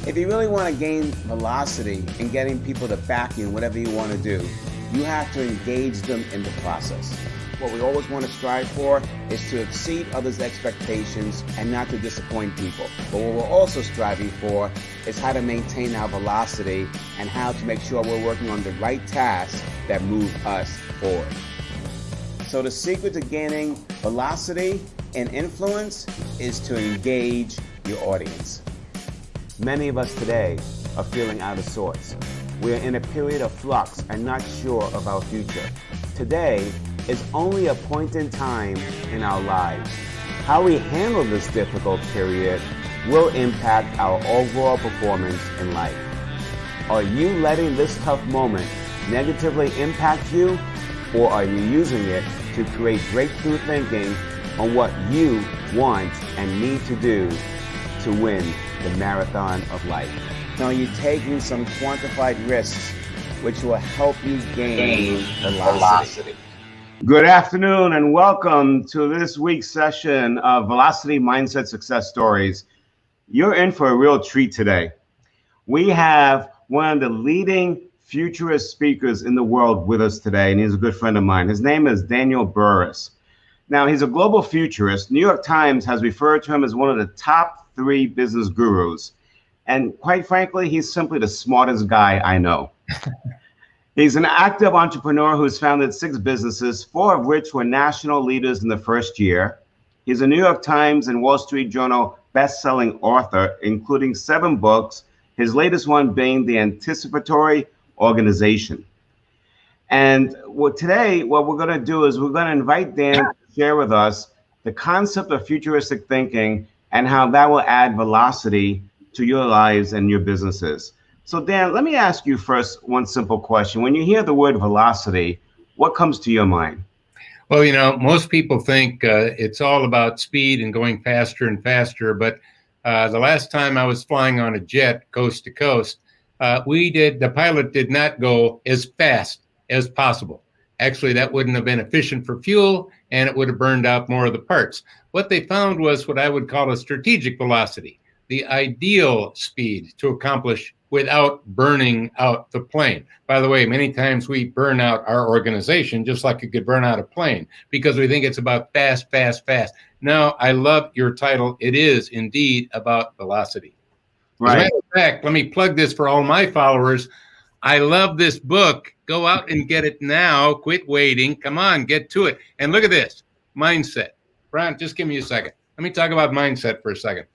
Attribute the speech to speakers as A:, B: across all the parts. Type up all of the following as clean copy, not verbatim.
A: If you really want to gain velocity in getting people to back you in whatever you want to do, you have to engage them in the process. What we always want to strive for is to exceed others' expectations and not to disappoint people. But what we're also striving for is how to maintain our velocity and how to make sure we're working on the right tasks that move us forward. So the secret to gaining velocity and influence is to engage your audience. Many of us today are feeling out of sorts. We're in a period of flux and not sure of our future. Today is only a point in time in our lives. How we handle this difficult period will impact our overall performance in life. Are you letting this tough moment negatively impact you, or are you using it to create breakthrough thinking on what you want and need to do to win the marathon of life? Now, you're taking some quantified risks which will help you gain velocity. Good afternoon and welcome to this week's session of Velocity Mindset Success Stories. You're in for a real treat today. We have one of the leading futurist speakers in the world with us today, and he's a good friend of mine. His name is Daniel Burrus. Now, he's a global futurist. New York Times has referred to him as one of the top 3 business gurus. And quite frankly, he's simply the smartest guy I know. He's an active entrepreneur who's founded 6 businesses, 4 of which were national leaders in the first year. He's a New York Times and Wall Street Journal best-selling author, including 7 books, his latest one being The Anticipatory Organization. And today, what we're going to do is we're going to invite Dan to share with us the concept of futuristic thinking and how that will add velocity to your lives and your businesses. So Dan, let me ask you first one simple question. When you hear the word velocity, what comes to your mind?
B: Well, most people think it's all about speed and going faster and faster. But the last time I was flying on a jet coast to coast, the pilot did not go as fast as possible. Actually, that wouldn't have been efficient for fuel, and it would have burned out more of the parts. What they found was what I would call a strategic velocity, the ideal speed to accomplish without burning out the plane. By the way, many times we burn out our organization just like you could burn out a plane because we think it's about fast, fast, fast. Now, I love your title. It is indeed about velocity. Right. As a matter of fact, let me plug this for all my followers. I love this book. Go out and get it now. Quit waiting. Come on, get to it. And look at this, mindset. Brian, just give me a second. Let me talk about mindset for a second.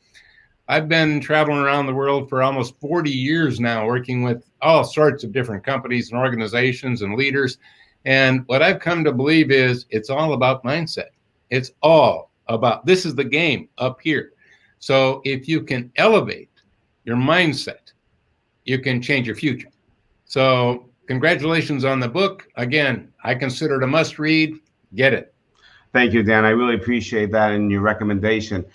B: I've been traveling around the world for almost 40 years now, working with all sorts of different companies and organizations and leaders. And what I've come to believe is it's all about mindset. It's all about, this is the game up here. So if you can elevate your mindset, you can change your future. So congratulations on the book. Again, I consider it a must read. Get it.
A: Thank you, Dan. I really appreciate that and your recommendation.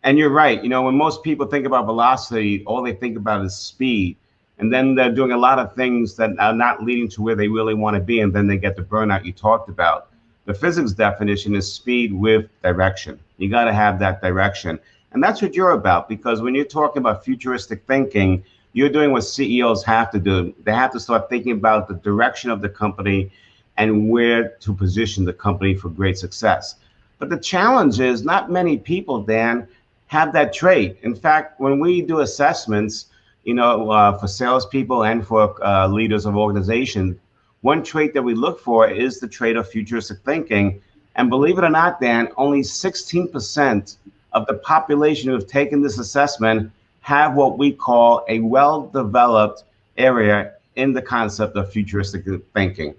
A: And you're right. When most people think about velocity, all they think about is speed. And then they're doing a lot of things that are not leading to where they really want to be. And then they get the burnout you talked about. The physics definition is speed with direction. You got to have that direction. And that's what you're about, because when you're talking about futuristic thinking, you're doing what CEOs have to do. They have to start thinking about the direction of the company and where to position the company for great success. But the challenge is not many people, Dan, have that trait. In fact, when we do assessments, for salespeople and for leaders of organizations, one trait that we look for is the trait of futuristic thinking. And believe it or not, Dan, only 16% of the population who have taken this assessment have what we call a well-developed area in the concept of futuristic thinking.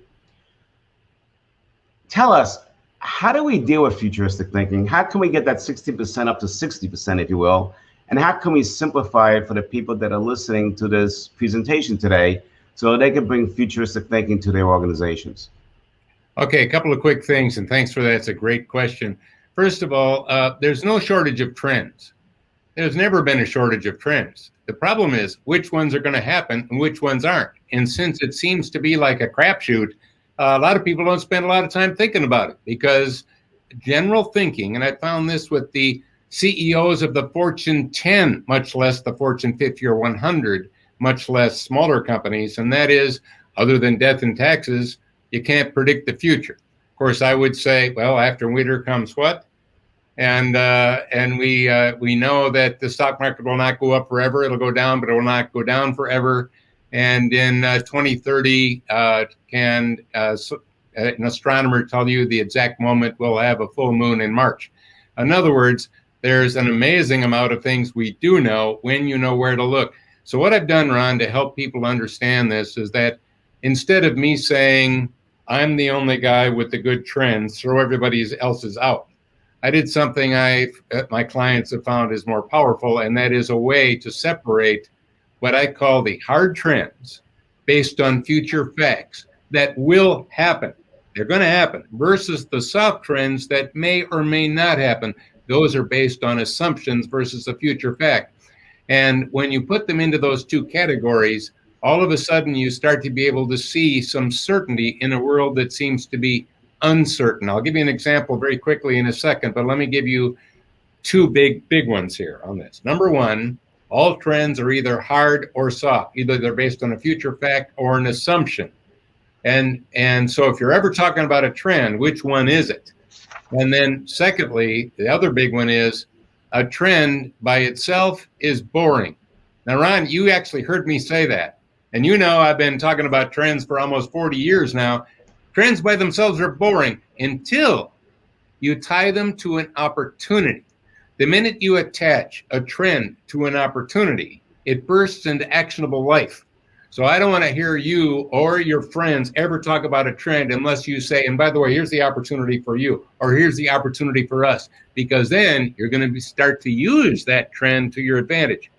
A: Tell us, how do we deal with futuristic thinking? How can we get that 60% up to 60%, if you will? And how can we simplify it for the people that are listening to this presentation today so they can bring futuristic thinking to their organizations?
B: Okay, a couple of quick things, and thanks for that. It's a great question. First of all, there's no shortage of trends. There's never been a shortage of trends. The problem is which ones are going to happen and which ones aren't. And since it seems to be like a crapshoot, a lot of people don't spend a lot of time thinking about it, because general thinking, and I found this with the CEOs of the Fortune 10, much less the Fortune 50 or 100, much less smaller companies. And that is, other than death and taxes, you can't predict the future. Of course, I would say, well, after winter comes what? And we know that the stock market will not go up forever. It'll go down, but it will not go down forever. And in 2030, can an astronomer tell you the exact moment we'll have a full moon in March? In other words, there's an amazing amount of things we do know when you know where to look. So what I've done, Ron, to help people understand this is that instead of me saying, I'm the only guy with the good trends, throw everybody else's out, I did something my clients have found is more powerful, and that is a way to separate what I call the hard trends based on future facts that will happen. They're going to happen, versus the soft trends that may or may not happen. Those are based on assumptions versus a future fact. And when you put them into those two categories, all of a sudden you start to be able to see some certainty in a world that seems to be uncertain. I'll give you an example very quickly in a second, but let me give you two big ones here on this. Number one, all trends are either hard or soft. Either they're based on a future fact or an assumption. And so if you're ever talking about a trend, which one is it? And then secondly, the other big one is a trend by itself is boring. Now, Ron, you actually heard me say that. And you know I've been talking about trends for almost 40 years now. Trends by themselves are boring until you tie them to an opportunity. The minute you attach a trend to an opportunity, it bursts into actionable life. So I don't want to hear you or your friends ever talk about a trend unless you say, and by the way, here's the opportunity for you, or here's the opportunity for us, because then you're going to start to use that trend to your advantage.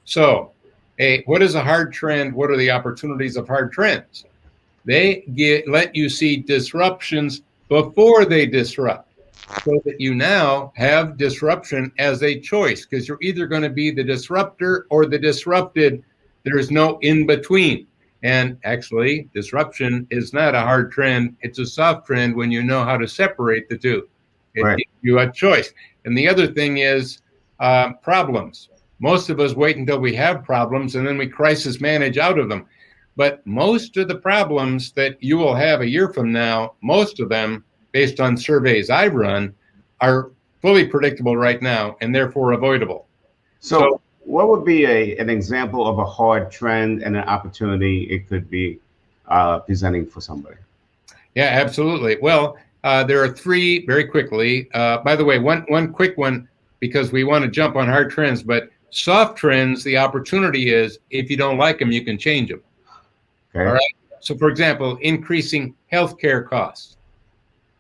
B: So, hey, what is a hard trend? What are the opportunities of hard trends? They let you see disruptions before they disrupt, so that you now have disruption as a choice, because you're either going to be the disruptor or the disrupted. There's no in between. And actually, disruption is not a hard trend. It's a soft trend when you know how to separate the two. It gives you a choice. And the other thing is problems. Most of us wait until we have problems and then we crisis manage out of them. But most of the problems that you will have a year from now, most of them, based on surveys I've run, are fully predictable right now and therefore avoidable.
A: So what would be an example of a hard trend and an opportunity it could be presenting for somebody?
B: Yeah, absolutely. Well, there are three very quickly. By the way, one quick one, because we want to jump on hard trends, but soft trends, the opportunity is if you don't like them, you can change them. Okay. All right. So, for example, increasing healthcare costs.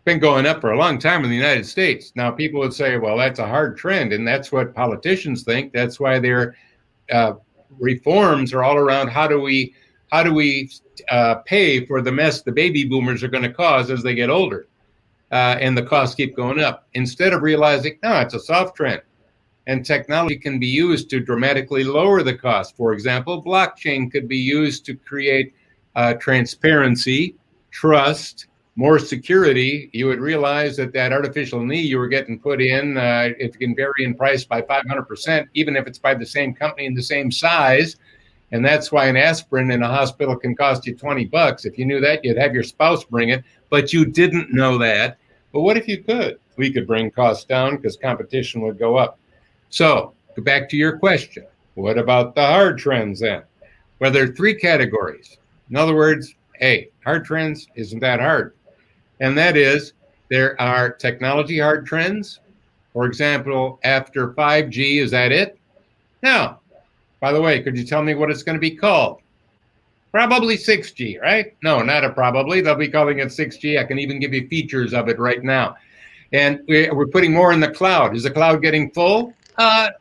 B: Been going up for a long time in the United States. Now, people would say, well, that's a hard trend, and that's what politicians think. That's why their reforms are all around how do we pay for the mess the baby boomers are going to cause as they get older, and the costs keep going up. Instead of realizing, no, it's a soft trend, and technology can be used to dramatically lower the cost. For example, blockchain could be used to create transparency, trust, more security. You would realize that artificial knee you were getting put in, it can vary in price by 500%, even if it's by the same company and the same size. And that's why an aspirin in a hospital can cost you $20. If you knew that, you'd have your spouse bring it, but you didn't know that. But what if you could? We could bring costs down because competition would go up. So, go back to your question. What about the hard trends then? Well, there are three categories. In other words, hey, hard trends isn't that hard. And that is, there are technology hard trends. For example, after 5G, is that it? No. By the way, could you tell me what it's going to be called? Probably 6G, right? No, not a probably. They'll be calling it 6G. I can even give you features of it right now. And we're putting more in the cloud. Is the cloud getting full?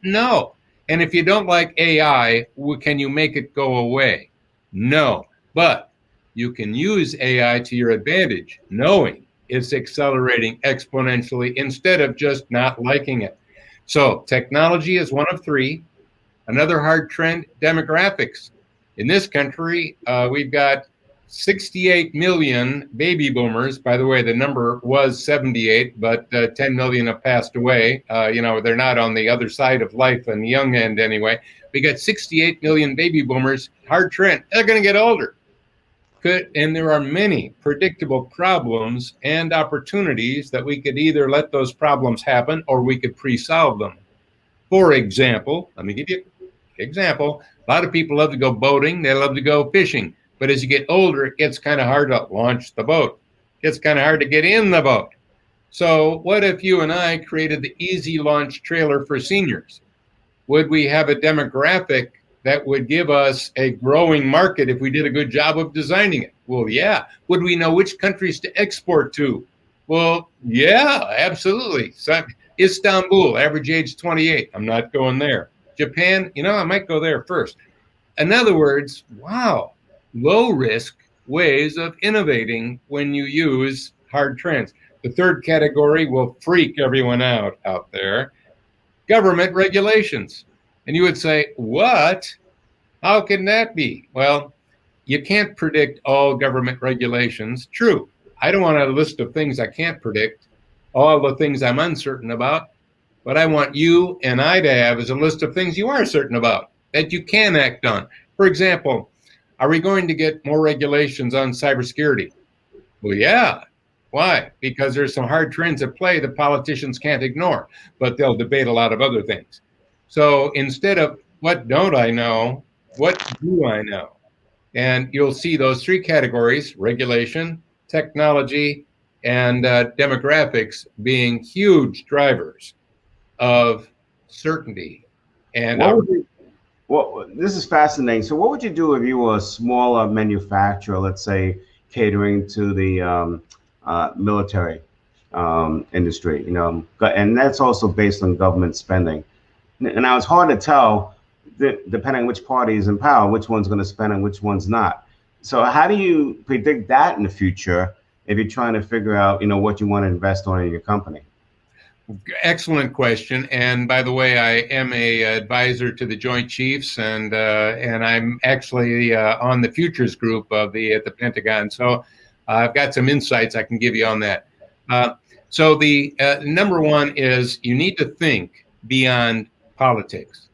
B: No. And if you don't like AI, can you make it go away? No. But you can use AI to your advantage, knowing it's accelerating exponentially instead of just not liking it. So technology is one of three. Another hard trend, demographics. In this country, we've got 68 million baby boomers. By the way, the number was 78, but 10 million have passed away. They're not on the other side of life on the young end anyway. We got 68 million baby boomers, hard trend. They're going to get older. And there are many predictable problems and opportunities that we could either let those problems happen or we could pre-solve them. For example, let me give you an example. A lot of people love to go boating. They love to go fishing. But as you get older, it gets kind of hard to launch the boat. It gets kind of hard to get in the boat. So what if you and I created the easy launch trailer for seniors? Would we have a demographic that would give us a growing market if we did a good job of designing it? Well, yeah. Would we know which countries to export to? Well, yeah, absolutely. So, Istanbul, average age 28. I'm not going there. Japan, I might go there first. In other words, wow, low risk ways of innovating when you use hard trends. The third category will freak everyone out there. Government regulations. And you would say, what? How can that be? Well, you can't predict all government regulations. True. I don't want a list of things I can't predict, all the things I'm uncertain about. But I want you and I to have is a list of things you are certain about that you can act on. For example, are we going to get more regulations on cybersecurity? Well, yeah. Why? Because there's some hard trends at play that politicians can't ignore, but they'll debate a lot of other things. So instead of what don't I know, what do I know? And you'll see those three categories: regulation, technology, and demographics being huge drivers of certainty. And
A: well, this is fascinating. So what would you do if you were a smaller manufacturer, let's say catering to the military industry, and that's also based on government spending. And now it's hard to tell, depending on which party is in power, which one's going to spend and which one's not. So how do you predict that in the future if you're trying to figure out, what you want to invest on in your company?
B: Excellent question. And by the way, I am a advisor to the Joint Chiefs, and I'm actually on the futures group of at the Pentagon. So I've got some insights I can give you on that. So the number one is you need to think beyond politics.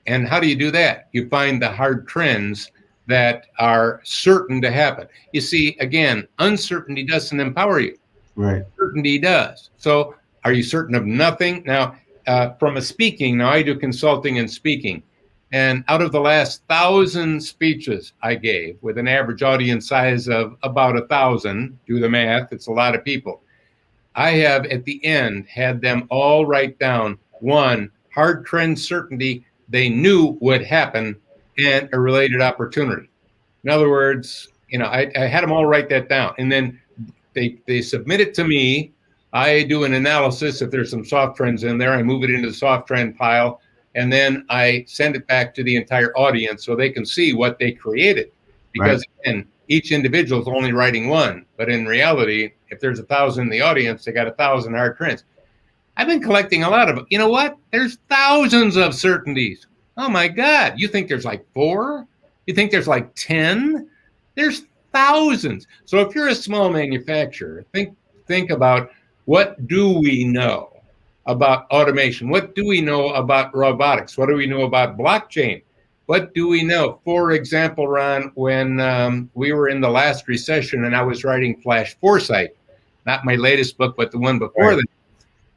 B: And how do you do that? You find the hard trends that are certain to happen. You see, again, uncertainty doesn't empower you.
A: Right.
B: Certainty does. So are you certain of nothing? Now, from a speaking, now I do consulting and speaking. And out of the last 1,000 speeches I gave, with an average audience size of about 1,000, do the math, it's a lot of people. I have at the end had them all write down one hard trend certainty they knew would happen and a related opportunity. In other words, I had them all write that down, and then they submit it to me. I do an analysis. If there's some soft trends in there, I move it into the soft trend pile, and then I send it back to the entire audience so they can see what they created. Because again, each individual is only writing one, but in reality, if there's 1,000 in the audience, they got 1,000 hard trends. I've been collecting a lot of them. You know what? There's thousands of certainties. Oh my God. You think there's like 4? You think there's like 10? There's thousands. So if you're a small manufacturer, think about, what do we know about automation? What do we know about robotics? What do we know about blockchain? What do we know? For example, Ron, when we were in the last recession and I was writing Flash Foresight, not my latest book, but the one before that,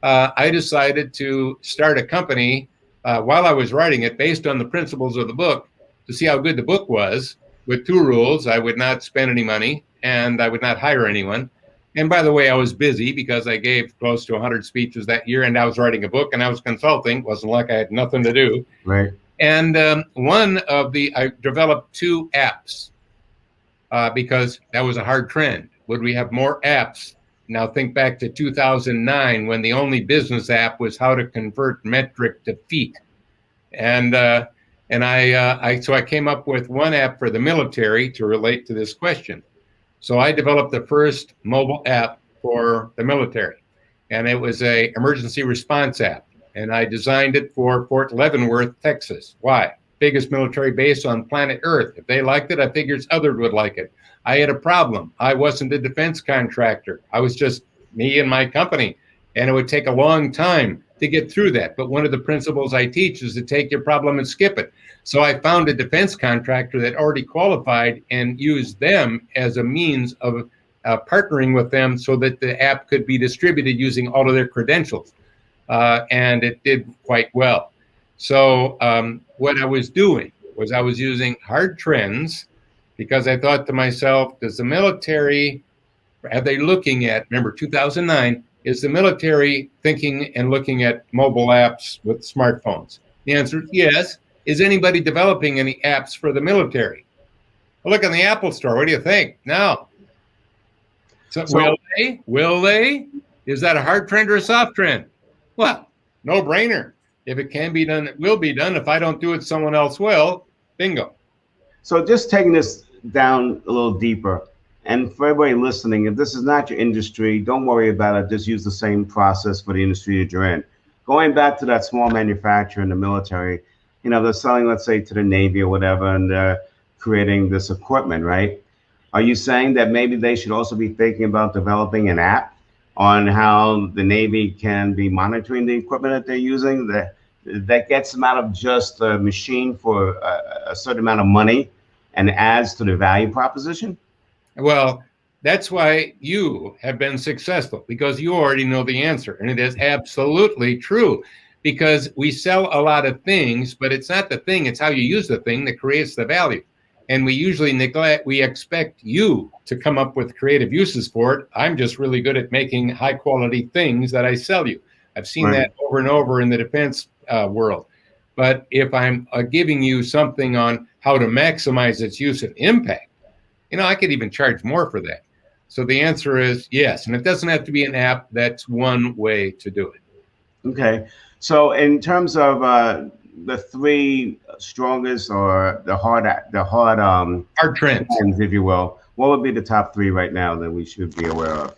B: I decided to start a company while I was writing it based on the principles of the book to see how good the book was, with 2 rules. I would not spend any money and I would not hire anyone. And by the way, I was busy because I gave close to 100 speeches that year, and I was writing a book and I was consulting. Wasn't like I had nothing to do.
A: Right.
B: And I developed 2 apps because that was a hard trend. Would we have more apps? Now think back to 2009 when the only business app was how to convert metric to feet. And I came up with one app for the military to relate to this question. So I developed the first mobile app for the military, and it was a emergency response app. And I designed it for Fort Leavenworth, Texas. Why? Biggest military base on planet Earth. If they liked it, I figured others would like it. I had a problem. I wasn't a defense contractor. I was just me and my company. And it would take a long time to get through that. But one of the principles I teach is to take your problem and skip it. So I found a defense contractor that already qualified and used them as a means of partnering with them so that the app could be distributed using all of their credentials. And it did quite well. So what I was doing was I was using hard trends because I thought to myself, does the military, are they looking at, remember 2009, is the military thinking and looking at mobile apps with smartphones? The answer is yes. Is anybody developing any apps for the military? Well, look in the Apple Store. What do you think? No. So will they? Will they? Is that a hard trend or a soft trend? Well, no brainer. If it can be done, it will be done. If I don't do it, someone else will. Bingo.
A: So just taking this down a little deeper, and for everybody listening, if this is not your industry, don't worry about it. Just use the same process for the industry that you're in. Going back to that small manufacturer in the military, they're selling, let's say, to the Navy or whatever, and they're creating this equipment, right? Are you saying that maybe they should also be thinking about developing an app on how the Navy can be monitoring the equipment that they're using, that gets them out of just a machine for a certain amount of money and adds to the value proposition?
B: Well, that's why you have been successful, because you already know the answer. And it is absolutely true, because we sell a lot of things, but it's not the thing, it's how you use the thing that creates the value. And we usually we expect you to come up with creative uses for it. I'm just really good at making high quality things that I sell you. I've seen that over and over in the defense world. But if I'm giving you something on how to maximize its use and impact, I could even charge more for that. So the answer is yes. And it doesn't have to be an app. That's one way to do it.
A: Okay. So in terms of the three strongest or the hard trends, if you will, what would be the top three right now that we should be aware of?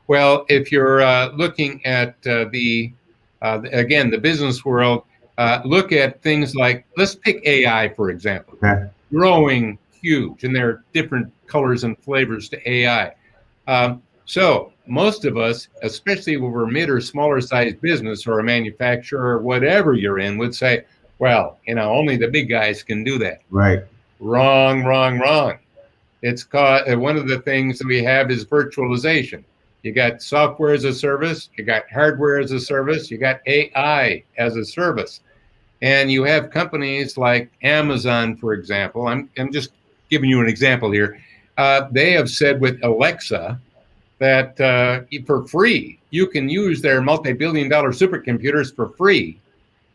B: Well, if you're looking at again, the business world, look at things like, let's pick AI, for example.
A: Okay.
B: Growing huge, and there are different colors and flavors to AI. So most of us, especially when we're mid or smaller sized business or a manufacturer or whatever you're in, would say, well, only the big guys can do that.
A: Right.
B: Wrong, wrong, wrong. It's called, one of the things that we have is virtualization. You got software as a service, you got hardware as a service, you got AI as a service. And you have companies like Amazon, for example. I'm just giving you an example here. They have said with Alexa that for free, you can use their multi-billion-dollar supercomputers for free,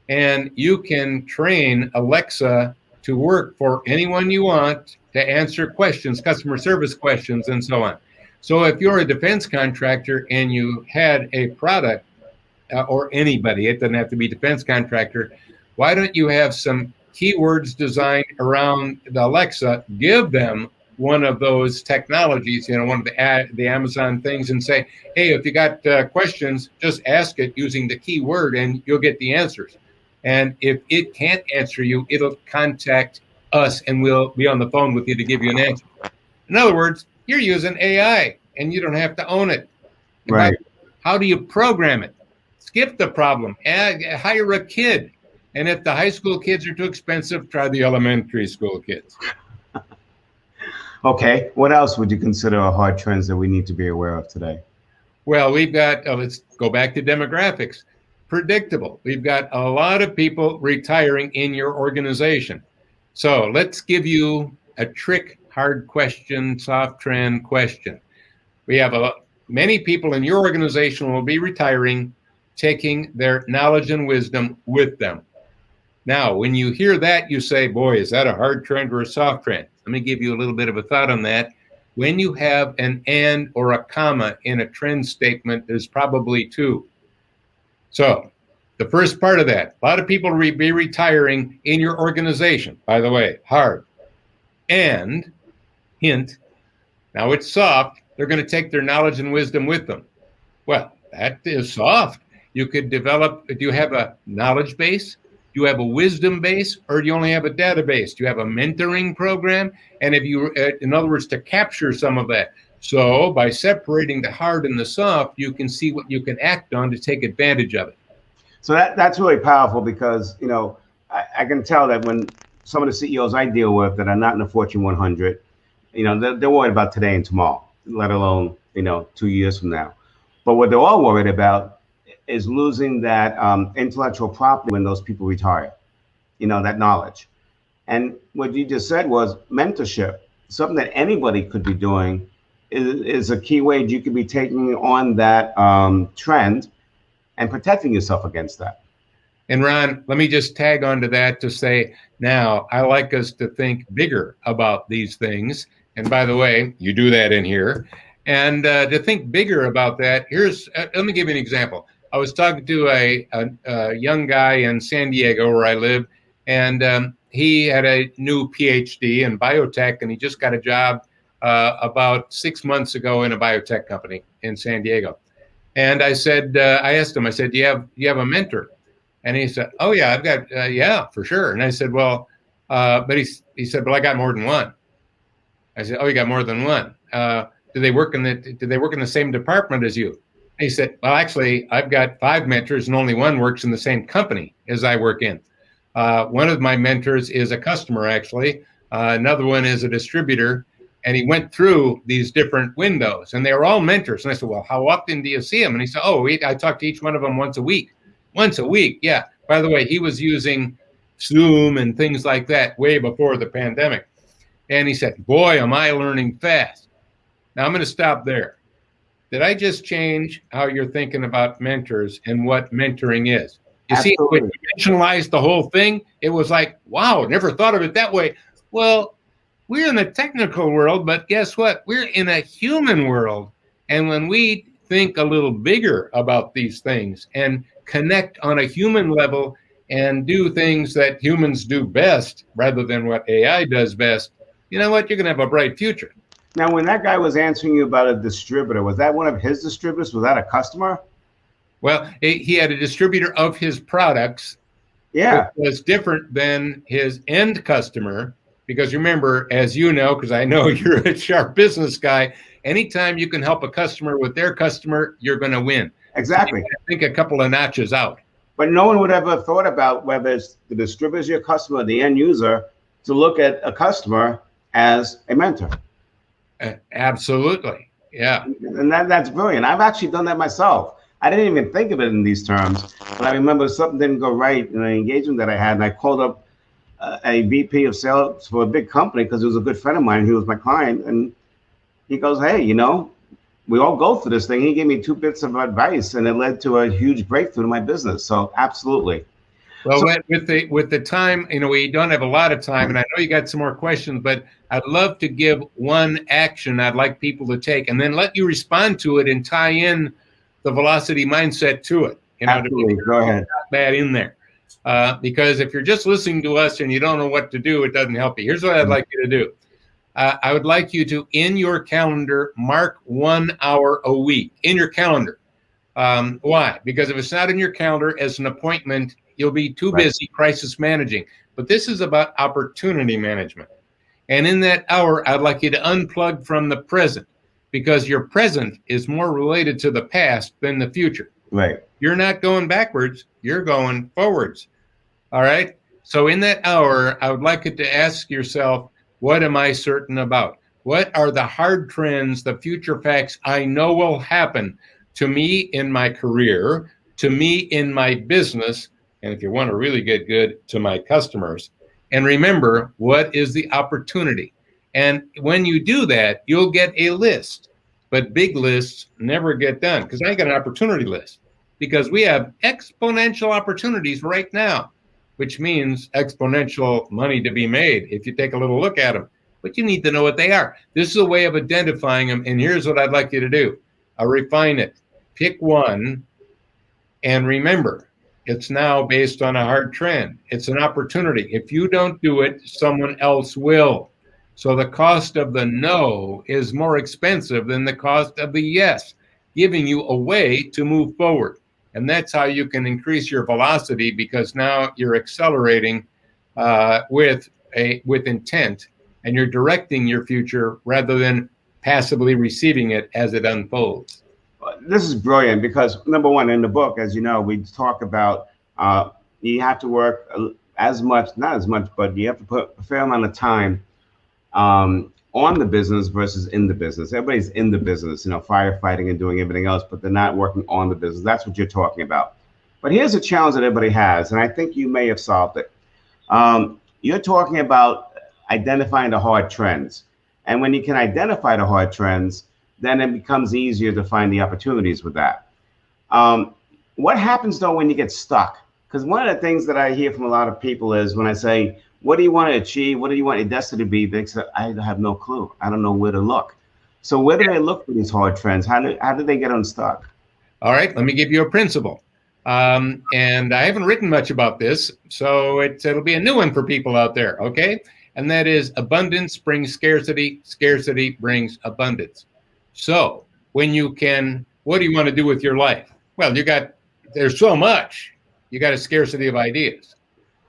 B: and you can train Alexa to work for anyone you want to answer questions, customer service questions, and so on. So if you're a defense contractor and you had a product, or anybody, it doesn't have to be defense contractor, why don't you have some keywords designed around the Alexa, give them one of those technologies, one of the Amazon things, and say, hey, if you got questions, just ask it using the keyword and you'll get the answers. And if it can't answer you, it'll contact us and we'll be on the phone with you to give you an answer. In other words, you're using AI and you don't have to own it.
A: Right.
B: How do you program it? Skip the problem. Hire a kid. And if the high school kids are too expensive, try the elementary school kids.
A: Okay. What else would you consider are hard trends that we need to be aware of today?
B: Well, we've got, let's go back to demographics. Predictable. We've got a lot of people retiring in your organization. So let's give you a trick, hard question, soft trend question. We have many people in your organization will be retiring, taking their knowledge and wisdom with them. Now, when you hear that, you say, boy, is that a hard trend or a soft trend? Let me give you a little bit of a thought on that. When you have an and or a comma in a trend statement, there's probably two. So the first part of that, a lot of people will be retiring in your organization, by the way, hard. And, hint, now it's soft, they're going to take their knowledge and wisdom with them. Well, that is soft. You could develop, do you have a knowledge base? Do you have a wisdom base, or do you only have a database? Do you have a mentoring program? And if you, in other words, to capture some of that. So by separating the hard and the soft, you can see what you can act on to take advantage of it.
A: So that's really powerful because, I can tell that when some of the CEOs I deal with that are not in the Fortune 100, they're worried about today and tomorrow, let alone, 2 years from now. But what they're all worried about is losing that intellectual property when those people retire, that knowledge. And what you just said was mentorship, something that anybody could be doing is a key way you could be taking on that trend and protecting yourself against that.
B: And Ron, let me just tag onto that to say, now I like us to think bigger about these things. And by the way, you do that in here. And to think bigger about that, let me give you an example. I was talking to a young guy in San Diego where I live, and he had a new PhD in biotech, and he just got a job about 6 months ago in a biotech company in San Diego. And I asked him, do you have a mentor? And he said, oh yeah, I've got, yeah, for sure. And I said, well, but he said, well, I got more than one. I said, oh, you got more than one. Do they work in the same department as you? And he said, well, actually, I've got 5 mentors and only one works in the same company as I work in. One of my mentors is a customer, actually. Another one is a distributor. And he went through these different windows, and they were all mentors. And I said, well, how often do you see them? And he said, oh, I talk to each one of them once a week. Once a week, yeah. By the way, he was using Zoom and things like that way before the pandemic. And he said, boy, am I learning fast. Now I'm going to stop there. Did I just change how you're thinking about mentors and what mentoring is? You see, when you dimensionalized the whole thing, it was like, wow, never thought of it that way. Well, we're in the technical world, but guess what? We're in a human world. And when we think a little bigger about these things and connect on a human level and do things that humans do best rather than what AI does best, you know what? You're going to have a bright future.
A: Now, when that guy was answering you about a distributor, was that one of his distributors? Was that a customer?
B: Well, he had a distributor of his products.
A: Yeah.
B: Which was different than his end customer. Because remember, as you know, because I know you're a sharp business guy, anytime you can help a customer with their customer, you're going to win.
A: Exactly.
B: So I think a couple of notches out.
A: But no one would ever have thought about whether it's the distributor is your customer or the end user to look at a customer as a mentor.
B: Absolutely. Yeah.
A: And that's brilliant. I've actually done that myself. I didn't even think of it in these terms, but I remember something didn't go right in an engagement that I had, and I called up a VP of sales for a big company because it was a good friend of mine. He was my client, and he goes, hey, we all go through this thing. He gave me 2 bits of advice, and it led to a huge breakthrough in my business. So absolutely.
B: Well, with the time, we don't have a lot of time, and I know you got some more questions, but I'd love to give one action I'd like people to take, and then let you respond to it and tie in the velocity mindset to it.
A: Absolutely. Go ahead.
B: That in there. Because if you're just listening to us and you don't know what to do, it doesn't help you. Here's what I'd like you to do. I would like you to, in your calendar, mark 1 hour a week in your calendar. Why? Because if it's not in your calendar as an appointment, you'll be too busy crisis managing. But this is about opportunity management. And in that hour, I'd like you to unplug from the present, because your present is more related to the past than the future.
A: Right.
B: You're not going backwards, you're going forwards. All right? So in that hour, I would like you to ask yourself, what am I certain about? What are the hard trends, the future facts I know will happen to me in my career, to me in my business, and if you want to really get good, to my customers? And remember, what is the opportunity? And when you do that, you'll get a list. But big lists never get done, because I got an opportunity list, because we have exponential opportunities right now, which means exponential money to be made if you take a little look at them. But you need to know what they are. This is a way of identifying them. And here's what I'd like you to do. I'll refine it. Pick one, and remember, it's now based on a hard trend. It's an opportunity. If you don't do it, someone else will. So the cost of the no is more expensive than the cost of the yes, giving you a way to move forward. And that's how you can increase your velocity, because now you're accelerating with intent, and you're directing your future rather than passively receiving it as it unfolds.
A: This is brilliant because, number one, in the book, as you know, we talk about you have to work as much, not as much, but you have to put a fair amount of time on the business versus in the business. Everybody's in the business, firefighting and doing everything else, but they're not working on the business. That's what you're talking about. But here's a challenge that everybody has, and I think you may have solved it. You're talking about identifying the hard trends. And when you can identify the hard trends, then it becomes easier to find the opportunities with that. What happens though when you get stuck? Because one of the things that I hear from a lot of people is when I say, what do you want to achieve? What do you want your destiny to be? They say, I have no clue. I don't know where to look. So where do they look for these hard trends? How do they get unstuck?
B: All right, let me give you a principle. And I haven't written much about this, so it'll be a new one for people out there, okay? And that is, abundance brings scarcity, scarcity brings abundance. So when you can, what do you want to do with your life? Well, there's so much, you got a scarcity of ideas.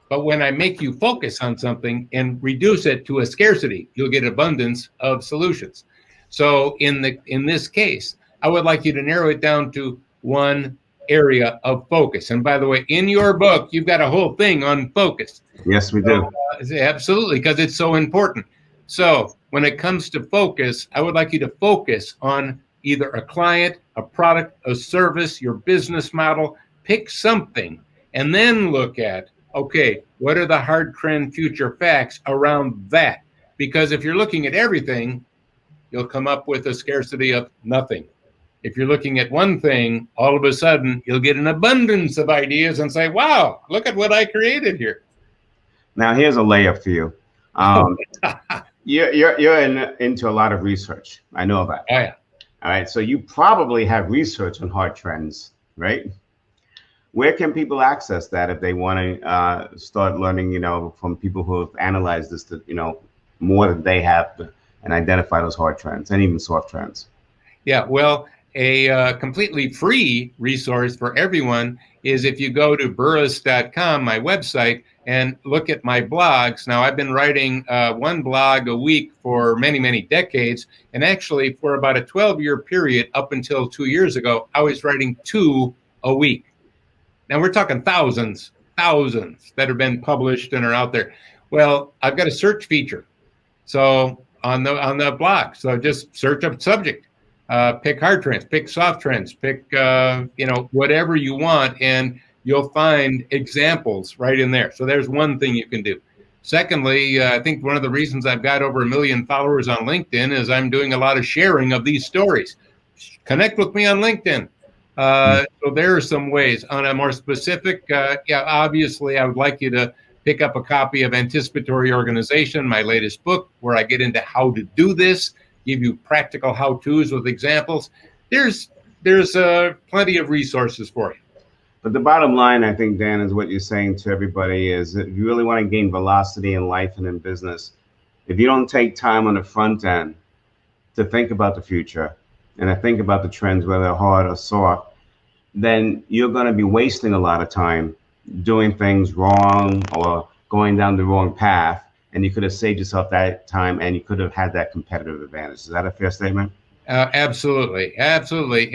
B: But when I make you focus on something and reduce it to a scarcity, you'll get abundance of solutions. So in this case, I would like you to narrow it down to one area of focus. And by the way, in your book, you've got a whole thing on focus.
A: Yes, we do.
B: Absolutely, because it's so important. So when it comes to focus, I would like you to focus on either a client, a product, a service, your business model. Pick something and then look at, okay, what are the hard trend future facts around that? Because if you're looking at everything, you'll come up with a scarcity of nothing. If you're looking at one thing, all of a sudden you'll get an abundance of ideas and say, wow, look at what I created here.
A: Now, here's a layup for you. You're into a lot of research. I know that.
B: Oh, yeah.
A: All right. So you probably have research on hard trends, right? Where can people access that if they want to start learning, from people who have analyzed this, more than they have and identify those hard trends and even soft trends? Yeah,
B: well, a completely free resource for everyone is if you go to burrus.com, my website, and look at my blogs. Now, I've been writing one blog a week for many, many decades. And actually, for about a 12-year period up until 2 years ago, I was writing 2 a week. Now, we're talking thousands that have been published and are out there. Well, I've got a search feature. So on the blog, so just search up subject. Pick hard trends, pick soft trends, pick whatever you want, and you'll find examples right in there. So there's one thing you can do. Secondly, I think one of the reasons I've got over 1 million followers on LinkedIn is I'm doing a lot of sharing of these stories. Connect with me on LinkedIn. So there are some ways. On a more specific, obviously I would like you to pick up a copy of Anticipatory Organization, my latest book, where I get into how to do this, give you practical how-tos with examples. There's plenty of resources for you.
A: But the bottom line, I think, Dan, is what you're saying to everybody is that if you really want to gain velocity in life and in business, if you don't take time on the front end to think about the future and to think about the trends, whether they're hard or soft, then you're going to be wasting a lot of time doing things wrong or going down the wrong path. And you could have saved yourself that time and you could have had that competitive advantage. Is that a fair statement?
B: Absolutely. Absolutely.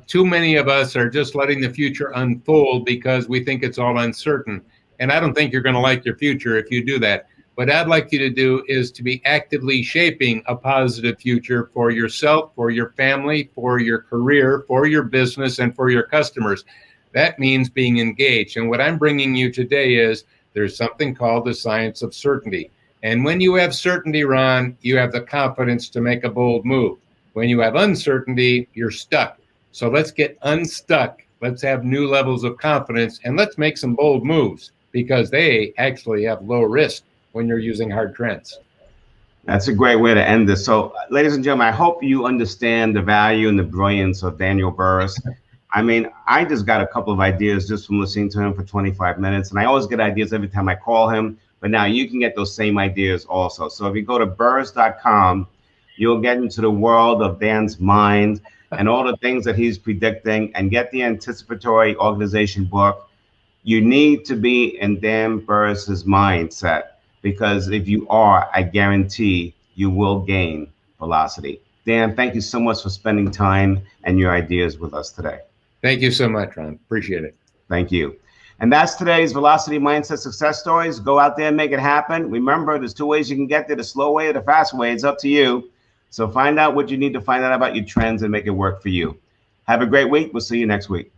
B: Too many of us are just letting the future unfold because we think it's all uncertain. And I don't think you're going to like your future if you do that. What I'd like you to do is to be actively shaping a positive future for yourself, for your family, for your career, for your business, and for your customers. That means being engaged. And what I'm bringing you today is there's something called the science of certainty. And when you have certainty, Ron, you have the confidence to make a bold move. When you have uncertainty, you're stuck. So let's get unstuck. Let's have new levels of confidence, and let's make some bold moves because they actually have low risk when you're using hard trends.
A: That's a great way to end this. So, ladies and gentlemen, I hope you understand the value and the brilliance of Daniel Burrus. I mean, I just got a couple of ideas just from listening to him for 25 minutes, and I always get ideas every time I call him, but now you can get those same ideas also. So if you go to burrus.com, you'll get into the world of Dan's mind. and all the things that he's predicting, and get the anticipatory organization book. You need to be in Dan Burrus's mindset, because if you are, I guarantee you will gain velocity. Dan, thank you so much for spending time and your ideas with us today.
B: Thank you so much, Ron. Appreciate it.
A: Thank you. And that's today's Velocity Mindset Success Stories. Go out there and make it happen. Remember, there's two ways you can get there, the slow way or the fast way. It's up to you. So find out what you need to find out about your trends and make it work for you. Have a great week. We'll see you next week.